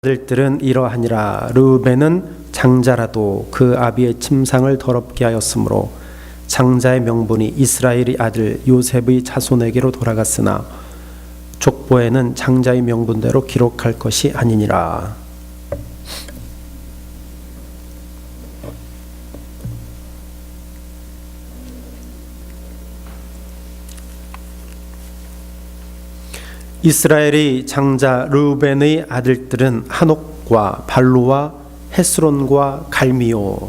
아들들은 이러하니라. 르우벤은 장자라도 그 아비의 침상을 더럽게 하였으므로 장자의 명분이 이스라엘의 아들 요셉의 자손에게로 돌아갔으나 족보에는 장자의 명분대로 기록할 것이 아니니라. 이스라엘의 장자 르우벤의 아들들은 하녹과 발루와 헤스론과 갈미요.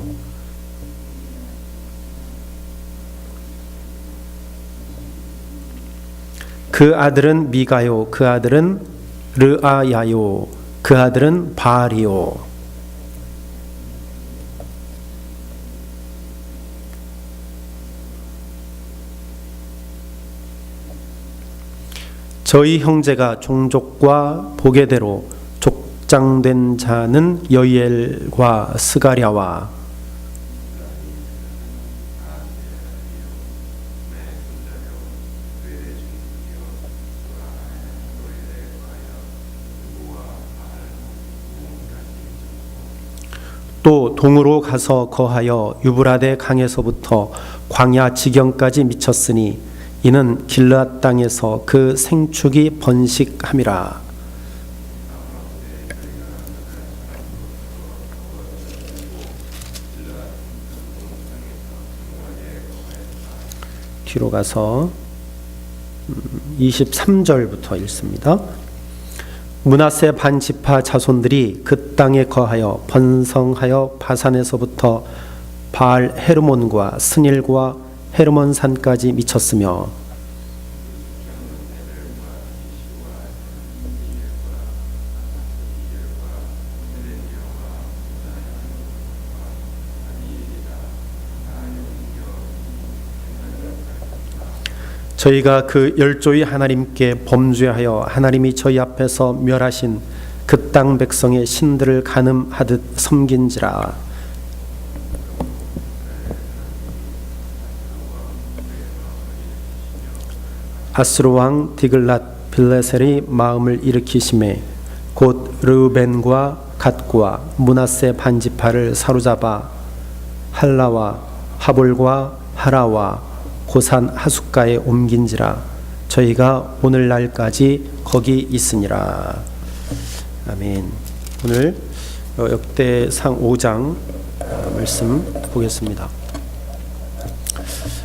그 아들은 미가요. 그 아들은 르아야요. 그 아들은 바알이요. 저희 형제가 종족과 보게대로 족장된 자는 여이엘과 스가랴와 또 동으로 가서 거하여 유브라데 강에서부터 광야 지경까지 미쳤으니 이는 길르앗 땅에서 그 생축이 번식함이라. 뒤로 가서 23절부터 읽습니다. 므낫세 반지파 자손들이 그 땅에 거하여 번성하여 바산에서부터 바알 헤르몬과 스닐과 헤르몬 산까지 미쳤으며 저희가 그 열조의 하나님께 범죄하여 하나님이 저희 앞에서 멸하신 그 땅 백성의 신들을 간음하듯 섬긴지라. 아수르 왕 디글랏 빌레셀이 마음을 일으키심에 곧 르우벤과 갓과 므낫세 반지파를 사로잡아 할라와 하볼과 하라와 고산 하숫가에 옮긴지라. 저희가 오늘날까지 거기 있으니라. 아멘. 오늘 역대상 5장 말씀 보겠습니다.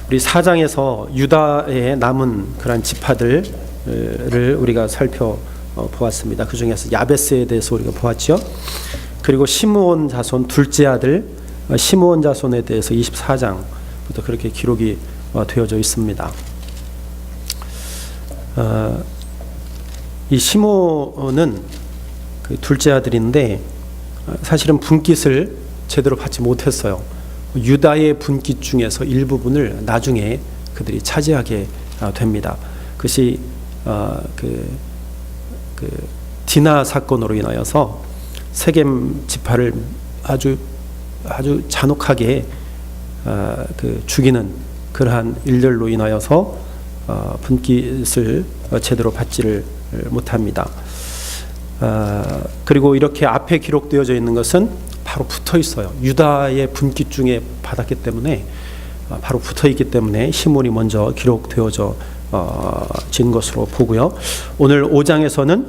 우리 4장에서 유다에 남은 그런 지파들을 우리가 살펴보았습니다. 그 중에서 야베스에 대해서 우리가 보았죠. 그리고 시므온 자손 둘째 아들 시므온 자손에 대해서 24장부터 그렇게 기록이 되어져 있습니다. 이 시므온은 그 둘째 아들인데 사실은 분깃을 제대로 받지 못했어요. 유다의 분깃 중에서 일부분을 나중에 그들이 차지하게 됩니다. 그것이 그 디나 사건으로 인하여서 세겜 지파를 아주 잔혹하게 그 죽이는 그러한 일들로 인하여서 분깃을 제대로 받지를 못합니다. 그리고 이렇게 앞에 기록되어져 있는 것은 바로 붙어 있어요. 유다의 분깃 중에 받았기 때문에 바로 붙어 있기 때문에 시몬이 먼저 기록되어져 진 것으로 보고요. 오늘 5장에서는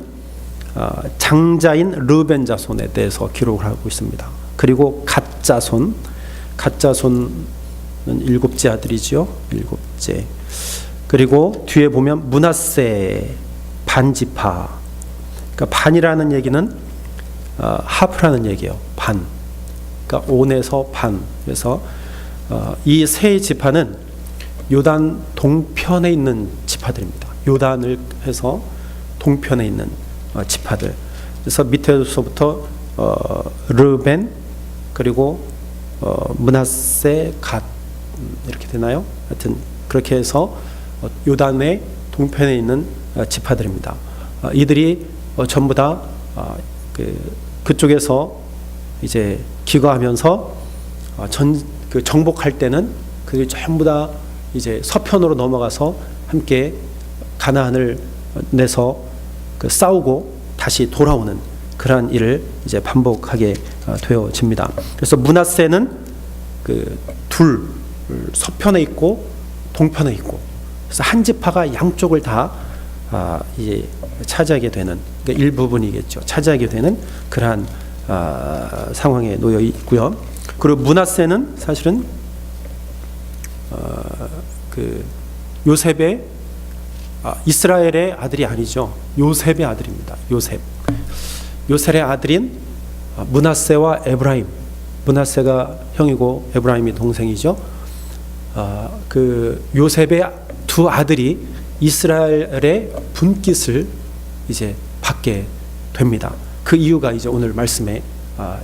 장자인 르벤 자손에 대해서 기록을 하고 있습니다. 그리고 갓 자손은 7째 아들이죠. 7째. 그리고 뒤에 보면 므낫세 반지파. 그러니까 반이라는 얘기는 하프라는 얘기예요. 반. 그러니까 온에서 반. 그래서 이 세 지파는 요단 동편에 있는 지파들입니다. 요단을 해서 동편에 있는 지파들. 그래서 밑에서부터 르벤 그리고 므낫세 갓 이렇게 되나요? 하여튼 그렇게 해서 요단의 동편에 있는 지파들입니다. 이들이 전부 다 그쪽에서 이제 기거하면서 정복할 때는 그들이 전부 다 이제 서편으로 넘어가서 함께 가나안을 내서 싸우고 다시 돌아오는 그러한 일을 이제 반복하게 되어집니다. 그래서 므낫세는 그 둘 서편에 있고 동편에 있고, 그래서 한 지파가 양쪽을 다 이제 차지하게 되는, 그러니까 일부분이겠죠. 차지하게 되는 그러한 상황에 놓여 있고요. 그리고 므낫세는 사실은 그 요셉의 이스라엘의 아들이 아니죠. 요셉의 아들입니다. 요셉의 아들인 므낫세와 에브라임. 므낫세가 형이고 에브라임이 동생이죠. 그 요셉의 두 아들이 이스라엘의 분깃을 이제 받게 됩니다. 그 이유가 이제 오늘 말씀에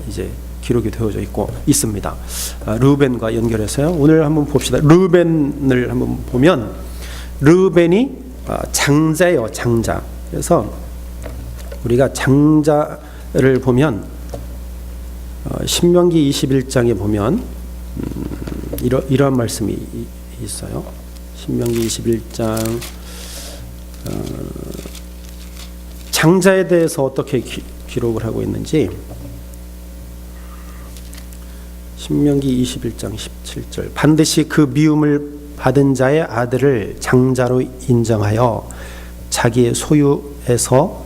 이제 기록이 되어져 있습니다. 르우벤과 연결해서요. 오늘 한번 봅시다. 르우벤을 한번 보면 르우벤이 장자예요. 장자. 그래서 우리가 장자를 보면 신명기 21장에 보면 이러한 말씀이 있어요. 신명기 21장 장자에 대해서 어떻게 기록을 하고 있는지, 신명기 21장 17절, 반드시 그 미움을 받은 자의 아들을 장자로 인정하여 자기의 소유에서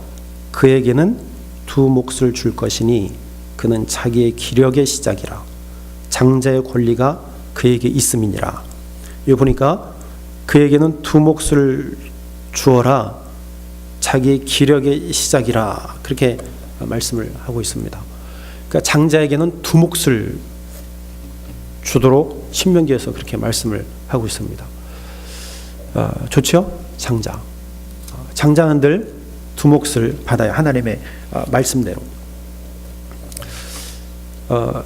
그에게는 두 몫을 줄 것이니 그는 자기의 기력의 시작이라. 장자의 권리가 그에게 있음이니라. 여기 보니까 그에게는 두 몫을 주어라, 자기의 기력의 시작이라, 그렇게 말씀을 하고 있습니다. 그러니까 장자에게는 두 몫을 주도록 신명기에서 그렇게 말씀을 하고 있습니다. 좋죠? 장자는 늘 두 몫을 받아야 하나님의 말씀대로.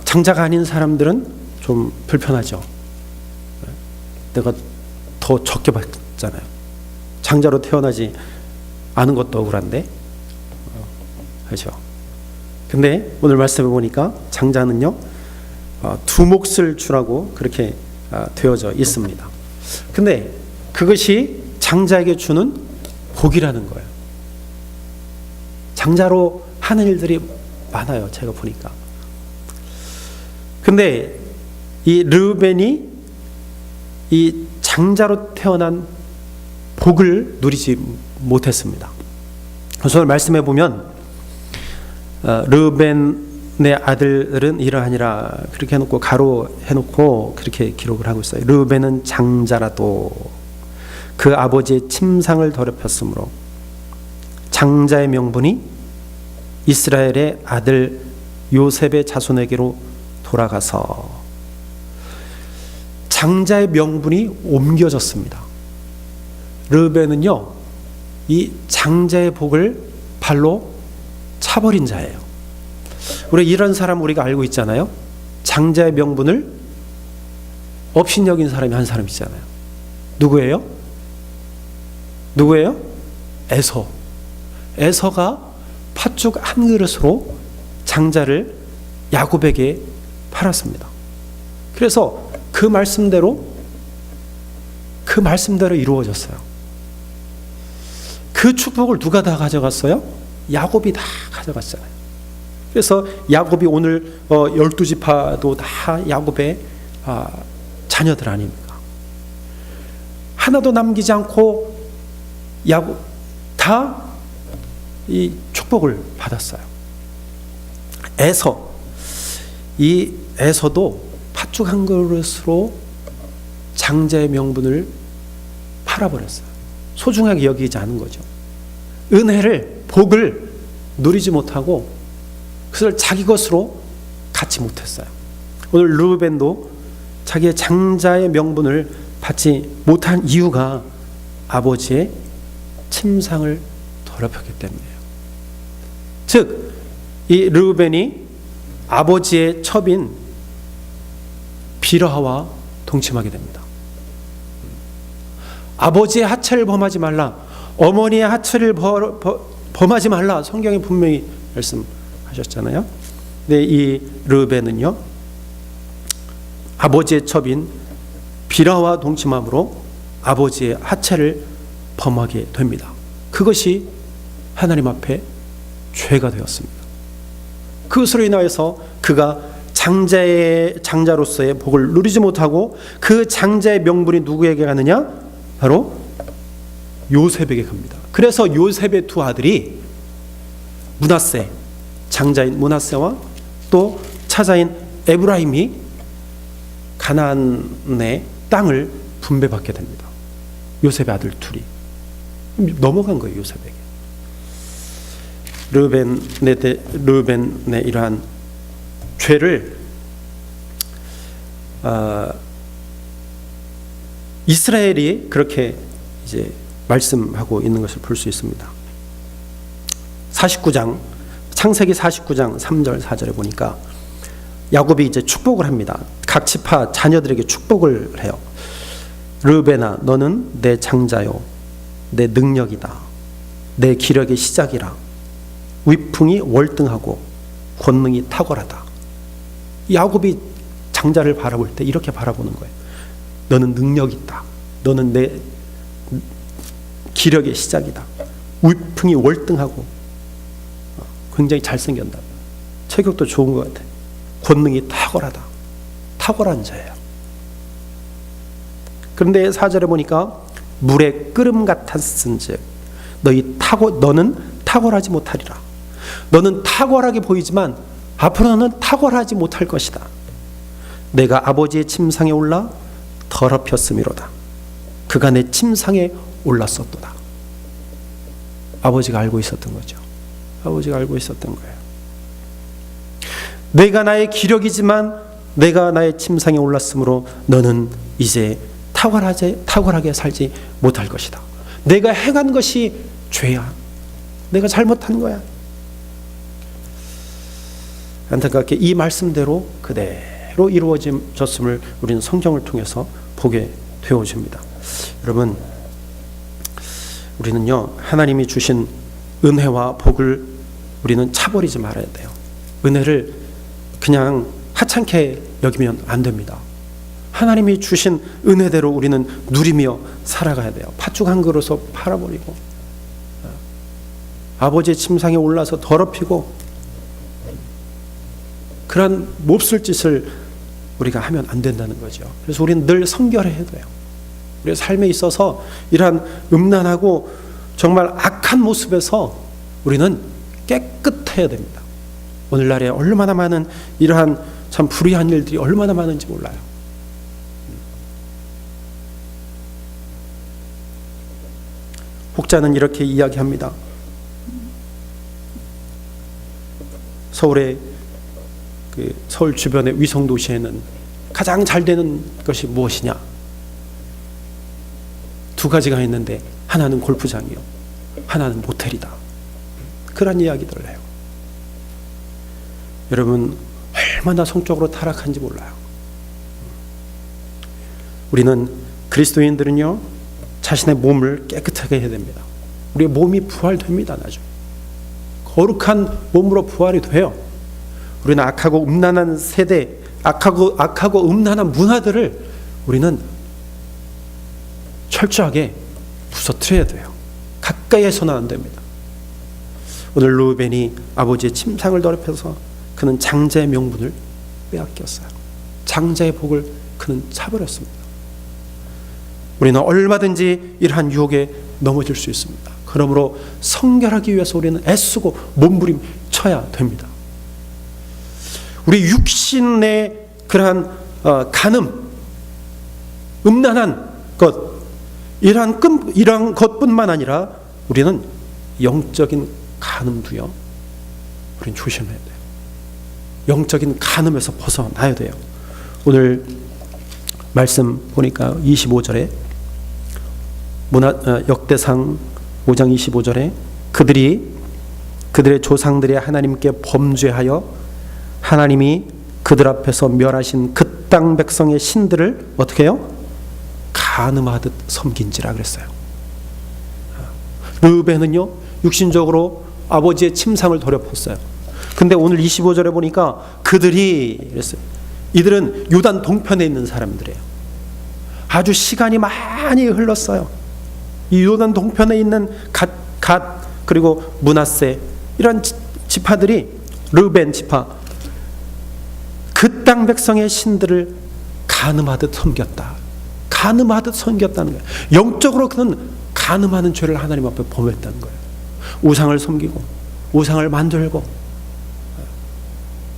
장자가 아닌 사람들은 좀 불편하죠. 내가 더 적게 받잖아요. 장자로 태어나지 않은 것도 억울한데, 그렇죠? 근데 오늘 말씀해 보니까 장자는요, 두 몫을 주라고 그렇게 되어져 있습니다. 근데 그것이 장자에게 주는 복이라는 거예요. 장자로 하는 일들이 많아요. 제가 보니까. 근데 이 르우벤이 이 장자로 태어난 복을 누리지 못했습니다. 그래서 오늘 말씀해 보면 르우벤의 아들은 이러하니라, 그렇게 해놓고 가로 해놓고 그렇게 기록을 하고 있어요. 르우벤은 장자라도 그 아버지의 침상을 더럽혔으므로 장자의 명분이 이스라엘의 아들 요셉의 자손에게로 돌아가서 장자의 명분이 옮겨졌습니다. 르우벤은요, 이 장자의 복을 발로 차버린 자예요. 우리 이런 사람 우리가 알고 있잖아요. 장자의 명분을 업신여긴 사람이 한 사람 있잖아요. 누구예요? 에서가 팥죽 한 그릇으로 장자를 야곱에게 팔았습니다. 그래서 그 말씀대로 이루어졌어요. 그 축복을 누가 다 가져갔어요? 야곱이 다 가져갔잖아요. 그래서 야곱이 오늘 12지파도 다 야곱의 자녀들 아닙니까? 하나도 남기지 않고 야곱 다 이 축복을 받았어요. 에서도 팥죽 한 그릇으로 장자의 명분을 팔아버렸어요. 소중하게 여기지 않은 거죠. 복을 누리지 못하고 그것을 자기 것으로 갖지 못했어요. 오늘 르우벤도 자기의 장자의 명분을 받지 못한 이유가 아버지의 침상을 더럽혔기 때문이에요. 즉, 이 르우벤이 아버지의 첩인 비라와 동침하게 됩니다. 아버지의 하체를 범하지 말라, 어머니의 하체를 범하지 말라, 성경에 분명히 말씀하셨잖아요. 근데 이 르우벤은요, 아버지의 첩인 비라와 동침함으로 아버지의 하체를 범하게 됩니다. 그것이 하나님 앞에 죄가 되었습니다. 그것으로 인하여서 그가 장자로서의 복을 누리지 못하고 그 장자의 명분이 누구에게 가느냐? 바로 요셉에게 갑니다. 그래서 요셉의 두 아들이 므낫세, 장자인 므낫세와 또 차자인 에브라임이 가나안의 땅을 분배받게 됩니다. 요셉의 아들 둘이 넘어간 거예요. 요셉에게. 르벤의 이러한 죄를 이스라엘이 그렇게 이제 말씀하고 있는 것을 볼 수 있습니다. 49장 창세기 49장 3절 4절에 보니까 야곱이 이제 축복을 합니다. 각 지파 자녀들에게 축복을 해요. 르벤아, 너는 내 장자요, 내 능력이다, 내 기력의 시작이라. 위풍이 월등하고 권능이 탁월하다. 야곱이 장자를 바라볼 때 이렇게 바라보는 거예요. 너는 능력이 있다. 너는 내 기력의 시작이다. 위풍이 월등하고 굉장히 잘생겼다. 체격도 좋은 것 같아. 권능이 탁월하다. 탁월한 자예요. 그런데 4절에 보니까 물의 끓음 같았은즉 너는 탁월하지 못하리라. 너는 탁월하게 보이지만 앞으로는 탁월하지 못할 것이다. 내가 아버지의 침상에 올라 더럽혔음이로다. 그가 내 침상에 올랐었도다. 아버지가 알고 있었던 거죠. 아버지가 알고 있었던 거예요. 내가 나의 기력이지만 내가 나의 침상에 올랐으므로 너는 이제 탁월하게 살지 못할 것이다. 내가 행한 것이 죄야. 내가 잘못한 거야. 안타깝게 이 말씀대로 그대로 이루어졌음을 우리는 성경을 통해서 보게 되어집니다. 여러분, 우리는요, 하나님이 주신 은혜와 복을 우리는 차버리지 말아야 돼요. 은혜를 그냥 하찮게 여기면 안 됩니다. 하나님이 주신 은혜대로 우리는 누리며 살아가야 돼요. 팥죽 한 그릇을 팔아버리고 아버지의 침상에 올라서 더럽히고 그런 몹쓸 짓을 우리가 하면 안 된다는 거죠. 그래서 우리는 늘 성결해야 돼요. 우리의 삶에 있어서 이러한 음란하고 정말 악한 모습에서 우리는 깨끗해야 됩니다. 오늘날에 얼마나 많은 이러한 참 불의한 일들이 얼마나 많은지 몰라요. 혹자는 이렇게 이야기합니다. 서울 주변의 위성 도시에는 가장 잘 되는 것이 무엇이냐? 두 가지가 있는데 하나는 골프장이요, 하나는 모텔이다. 그런 이야기들을 해요. 여러분, 얼마나 성적으로 타락한지 몰라요. 우리는 그리스도인들은요, 자신의 몸을 깨끗하게 해야 됩니다. 우리의 몸이 부활됩니다. 나중에 거룩한 몸으로 부활이 돼요. 우리는 악하고 음란한 세대, 악하고 음란한 문화들을 우리는 철저하게 부서뜨려야 돼요. 가까이에서는 안 됩니다. 오늘 르벤이 아버지의 침상을 더럽혀서 그는 장자의 명분을 빼앗겼어요. 장자의 복을 그는 차버렸습니다. 우리는 얼마든지 이러한 유혹에 넘어질 수 있습니다. 그러므로 성결하기 위해서 우리는 애쓰고 몸부림쳐야 됩니다. 우리 육신의 그러한 간음, 음란한 것, 이러한 것뿐만 아니라 우리는 영적인 간음도요, 우리는 조심해야 돼요. 영적인 간음에서 벗어나야 돼요. 오늘 말씀 보니까 25절에 역대상 5장 25절에 그들의 조상들의 하나님께 범죄하여 하나님이 그들 앞에서 멸하신 그 땅 백성의 신들을 어떻게 해요? 간음하듯 섬긴지라 그랬어요. 르벤은요, 육신적으로 아버지의 침상을 더럽혔어요. 근데 오늘 25절에 보니까 그들이 그랬어요. 이들은 요단 동편에 있는 사람들이에요. 아주 시간이 많이 흘렀어요. 이 요단 동편에 있는 갓 그리고 므낫세 이런 지파들이 르벤 지파, 그 땅 백성의 신들을 간음하듯 섬겼다. 간음하듯 섬겼다는 거예요. 영적으로 그는 간음하는 죄를 하나님 앞에 범했다는 거예요. 우상을 섬기고 우상을 만들고.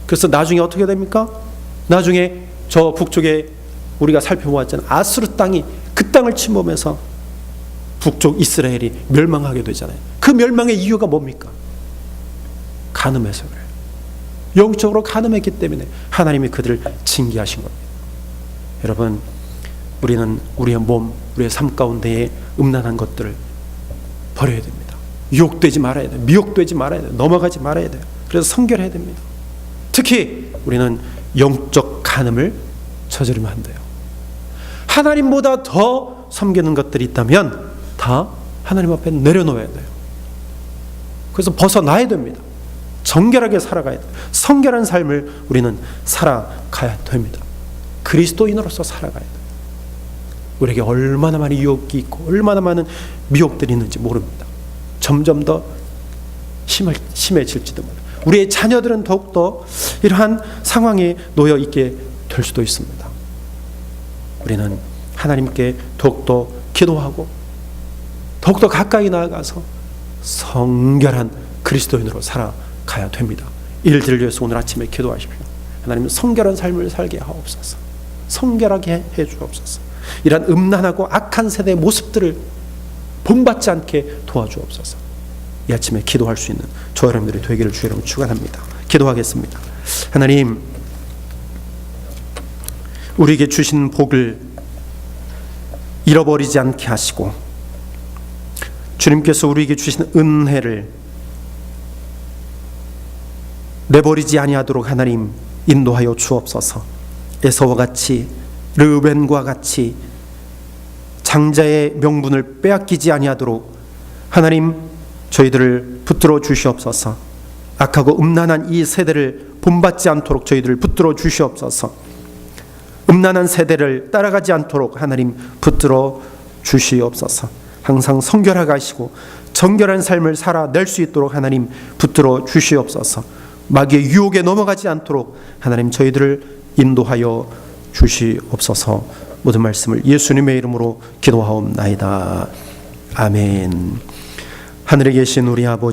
그래서 나중에 어떻게 됩니까? 나중에 저 북쪽에 우리가 살펴보았잖아요. 아수르 땅이 그 땅을 침범해서 북쪽 이스라엘이 멸망하게 되잖아요. 그 멸망의 이유가 뭡니까? 간음해서 그래요. 영적으로 간음했기 때문에 하나님이 그들을 징계하신 겁니다. 여러분, 우리는 우리의 몸, 우리의 삶 가운데에 음란한 것들을 버려야 됩니다. 유혹되지 말아야 돼요. 미혹되지 말아야 돼요. 넘어가지 말아야 돼요. 그래서 성결해야 됩니다. 특히 우리는 영적 간음을 저지르면 안 돼요. 하나님보다 더 섬기는 것들이 있다면 다 하나님 앞에 내려놓아야 돼요. 그래서 벗어나야 됩니다. 정결하게 살아가야 돼요. 성결한 삶을 우리는 살아가야 됩니다. 그리스도인으로서 살아가야 돼요. 우리에게 얼마나 많은 유혹이 있고 얼마나 많은 미혹들이 있는지 모릅니다. 점점 더 심해질지도 몰라요. 우리의 자녀들은 더욱더 이러한 상황에 놓여 있게 될 수도 있습니다. 우리는 하나님께 더욱더 기도하고 더욱더 가까이 나아가서 성결한 그리스도인으로 살아가야 됩니다. 이들을 위해서 오늘 아침에 기도하십시오. 하나님, 성결한 삶을 살게 하옵소서. 성결하게 해 주옵소서. 이러한 음란하고 악한 세대의 모습들을 본받지 않게 도와주옵소서. 이 아침에 기도할 수 있는 저 여러분들이 되기를 주의 이름으로 축원합니다. 기도하겠습니다. 하나님, 우리에게 주신 복을 잃어버리지 않게 하시고 주님께서 우리에게 주신 은혜를 내버리지 아니하도록 하나님 인도하여 주옵소서. 에서와 같이, 르벤과 같이 장자의 명분을 빼앗기지 아니하도록 하나님 저희들을 붙들어 주시옵소서. 악하고 음란한 이 세대를 본받지 않도록 저희들을 붙들어 주시옵소서. 음란한 세대를 따라가지 않도록 하나님 붙들어 주시옵소서. 항상 성결하게 하시고 정결한 삶을 살아낼 수 있도록 하나님 붙들어 주시옵소서. 마귀의 유혹에 넘어가지 않도록 하나님 저희들을 인도하여 주시옵소서. 모든 말씀을 예수님의 이름으로 기도하옵나이다. 아멘. 하늘에 계신 우리 아버지,